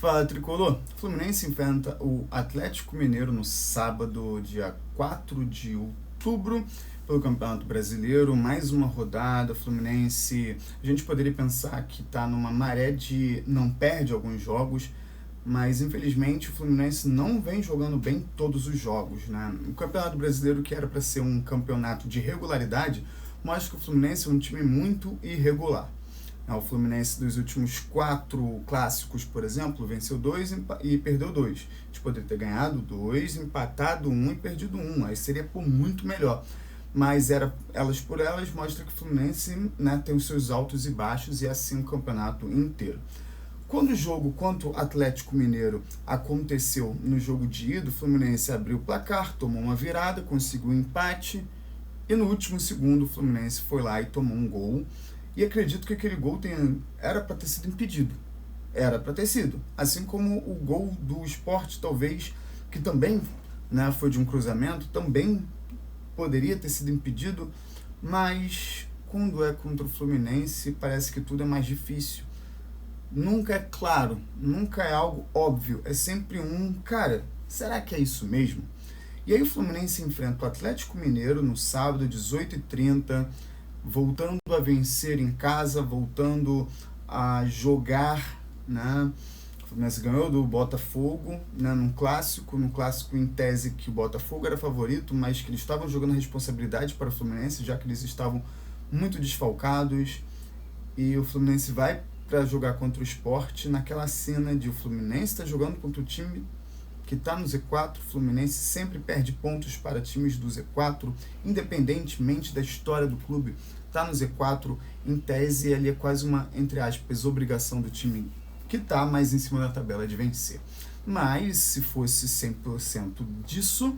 Fala, Tricolor. O Fluminense enfrenta o Atlético Mineiro no sábado, dia 4 de outubro, pelo Campeonato Brasileiro. Mais uma rodada. O Fluminense, a gente poderia pensar que está numa maré de não perde alguns jogos, mas infelizmente o Fluminense não vem jogando bem todos os jogos, né? O Campeonato Brasileiro, que era para ser um campeonato de regularidade, mostra que o Fluminense é um time muito irregular. O Fluminense dos últimos 4 clássicos, por exemplo, venceu 2 e perdeu 2. A gente poderia ter ganhado 2, empatado 1 e perdido 1. Aí seria por muito melhor. Mas elas por elas mostra que o Fluminense, né, tem os seus altos e baixos e é assim o campeonato inteiro. Quando o jogo contra o Atlético Mineiro aconteceu no jogo de ida, o Fluminense abriu o placar, tomou uma virada, conseguiu um empate e no último segundo o Fluminense foi lá e tomou um gol. E acredito que aquele gol era para ter sido impedido. Era para ter sido. Assim como o gol do Sport, talvez, que também, né, foi de um cruzamento, também poderia ter sido impedido, mas quando é contra o Fluminense, parece que tudo é mais difícil. Nunca é claro, nunca é algo óbvio. É sempre cara, será que é isso mesmo? E aí o Fluminense enfrenta o Atlético Mineiro no sábado, 18h30, voltando a vencer em casa, voltando a jogar, né? O Fluminense ganhou do Botafogo, né, no clássico em tese que o Botafogo era favorito, mas que eles estavam jogando a responsabilidade para o Fluminense, já que eles estavam muito desfalcados, e o Fluminense vai para jogar contra o Sport naquela cena de o Fluminense está jogando contra o time que está no Z4, o Fluminense sempre perde pontos para times do Z4, independentemente da história do clube, está no Z4, em tese ali é quase uma, entre aspas, obrigação do time que está mais em cima da tabela de vencer. Mas se fosse 100% disso,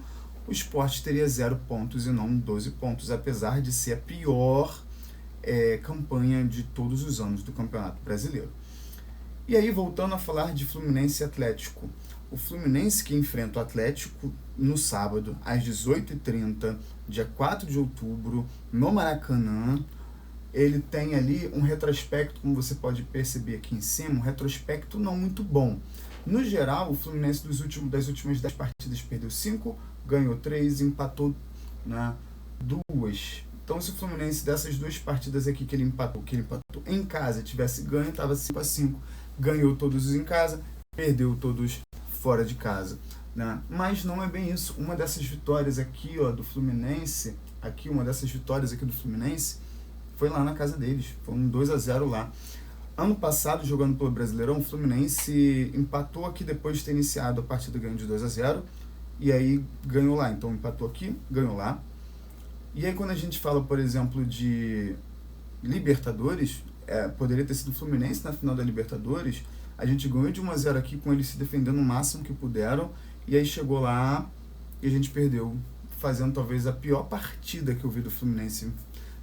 o Sport teria 0 pontos e não 12 pontos, apesar de ser a pior campanha de todos os anos do Campeonato Brasileiro. E aí, voltando a falar de Fluminense e Atlético, o Fluminense que enfrenta o Atlético no sábado, às 18h30, dia 4 de outubro, no Maracanã, ele tem ali um retrospecto, como você pode perceber aqui em cima, um retrospecto não muito bom. No geral, o Fluminense das últimas 10 partidas perdeu 5, ganhou 3, empatou, né, 2. Então, se o Fluminense dessas 2 partidas aqui que ele empatou em casa, tivesse ganho, estava 5-5. Ganhou todos em casa, perdeu todos fora de casa, né? Mas não é bem isso. Uma dessas vitórias aqui, do Fluminense, foi lá na casa deles. Foi um 2-0 lá. Ano passado, jogando pelo Brasileirão, o Fluminense empatou aqui depois de ter iniciado a partida ganhando de 2-0 e aí ganhou lá. Então empatou aqui, ganhou lá. E aí quando a gente fala, por exemplo, de Libertadores, poderia ter sido o Fluminense na final da Libertadores, a gente ganhou de 1-0 aqui com eles se defendendo o máximo que puderam, e aí chegou lá e a gente perdeu, fazendo talvez a pior partida que eu vi do Fluminense,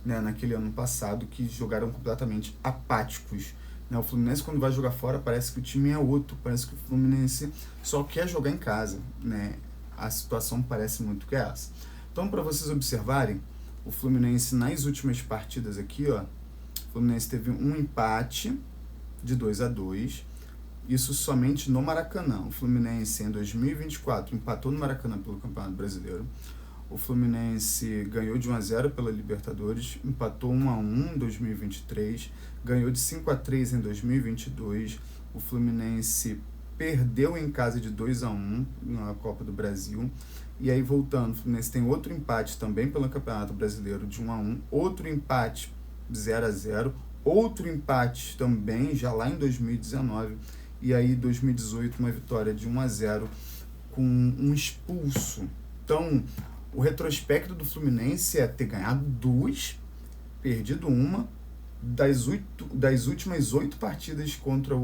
né, naquele ano passado, que jogaram completamente apáticos. Né? O Fluminense, quando vai jogar fora, parece que o time é outro, parece que o Fluminense só quer jogar em casa, né? A situação parece muito que é essa. Então, para vocês observarem, o Fluminense nas últimas partidas aqui, o Fluminense teve um empate de 2-2, isso somente no Maracanã. O Fluminense em 2024 empatou no Maracanã pelo Campeonato Brasileiro. O Fluminense ganhou de 1-0 pela Libertadores, empatou 1-1 em 2023, ganhou de 5-3 em 2022. O Fluminense perdeu em casa de 2-1 na Copa do Brasil. E aí, voltando, o Fluminense tem outro empate também pelo Campeonato Brasileiro de 1-1, outro empate 0-0, outro empate também já lá em 2019, e aí 2018 uma vitória de 1-0 com um expulso. Então, o retrospecto do Fluminense é ter ganhado 2, perdido 1, das últimas 8 partidas contra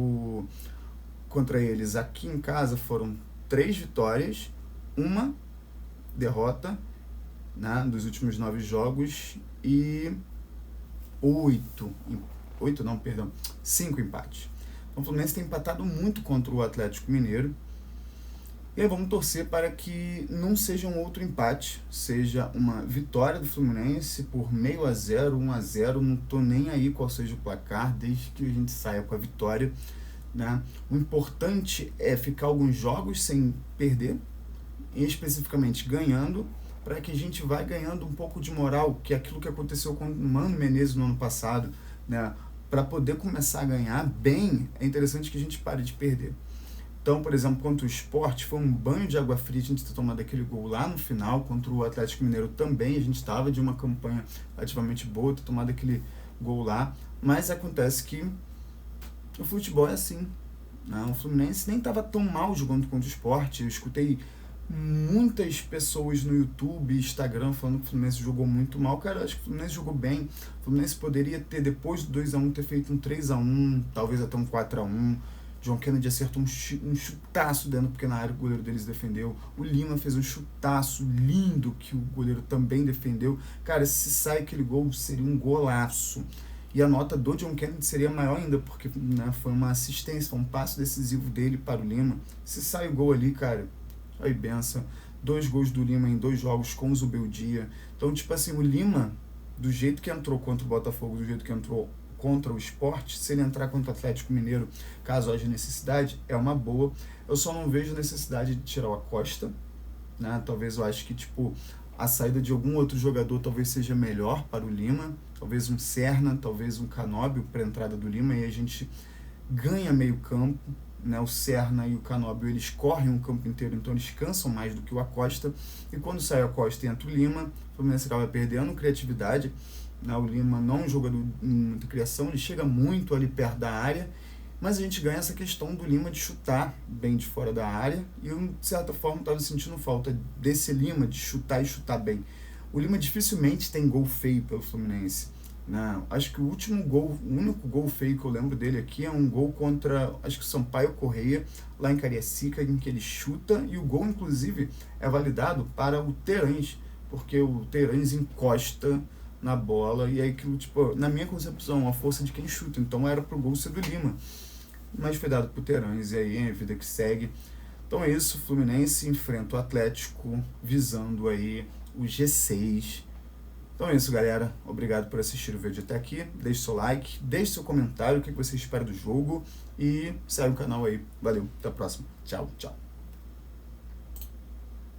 eles aqui em casa foram 3 vitórias, 1 derrota, né, dos últimos 9 jogos, e 5 empates. Então, o Fluminense tem empatado muito contra o Atlético Mineiro. E aí vamos torcer para que não seja um outro empate, seja uma vitória do Fluminense por 0,5-0, 1-0, não estou nem aí qual seja o placar, desde que a gente saia com a vitória, né? O importante é ficar alguns jogos sem perder, e especificamente ganhando, para que a gente vá ganhando um pouco de moral, que é aquilo que aconteceu com o Mano Menezes no ano passado, né? Para poder começar a ganhar bem, é interessante que a gente pare de perder. Então, por exemplo, contra o Sport, foi um banho de água fria a gente ter tomado aquele gol lá no final. Contra o Atlético Mineiro também, a gente estava de uma campanha relativamente boa, ter tomado aquele gol lá. Mas acontece que o futebol é assim, né? O Fluminense nem estava tão mal jogando contra o Sport. Eu escutei muitas pessoas no YouTube e Instagram falando que o Fluminense jogou muito mal. Cara, eu acho que o Fluminense jogou bem. O Fluminense poderia ter, depois do 2-1, ter feito um 3-1, talvez até um 4-1. John Kennedy acertou um chutaço dentro da pequena área que o goleiro deles defendeu. O Lima fez um chutaço lindo que o goleiro também defendeu. Cara, se sai aquele gol, seria um golaço. E a nota do John Kennedy seria maior ainda, porque, né, foi uma assistência, foi um passo decisivo dele para o Lima. Se sai o gol ali, cara, aí benção. 2 gols do Lima em 2 jogos com o Zubeldia. Então, tipo assim, o Lima, do jeito que entrou contra o Botafogo, do jeito que entrou contra o Sport, se ele entrar contra o Atlético Mineiro, caso haja necessidade, é uma boa. Eu só não vejo necessidade de tirar o Acosta, né? Talvez eu acho que, tipo, a saída de algum outro jogador talvez seja melhor para o Lima, talvez um Serna, talvez um Canóbio para a entrada do Lima, e a gente ganha meio campo, né? O Serna e o Canóbio, eles correm o campo inteiro, então eles cansam mais do que o Acosta, e quando sai o Acosta e entra o Lima, o Fluminense acaba perdendo criatividade, né? O Lima não é um jogador de muita criação, ele chega muito ali perto da área, mas a gente ganha essa questão do Lima de chutar bem de fora da área, e eu, de certa forma, estava sentindo falta desse Lima de chutar e chutar bem. O Lima dificilmente tem gol feio pelo Fluminense. Não, acho que o único gol feio que eu lembro dele aqui é um gol contra, acho que o Sampaio Correia, lá em Cariacica, em que ele chuta, e o gol, inclusive, é validado para o Terãs, porque o Terãs encosta na bola, e aí aquilo, tipo, na minha concepção, a força de quem chuta, então era pro gol ser do Lima, mas foi dado pro Terãs, e aí é a vida que segue. Então é isso, o Fluminense enfrenta o Atlético, visando aí o G6. Então é isso, galera. Obrigado por assistir o vídeo até aqui. Deixe seu like, deixe seu comentário, o que você espera do jogo, e segue o canal aí. Valeu, até a próxima. Tchau, tchau.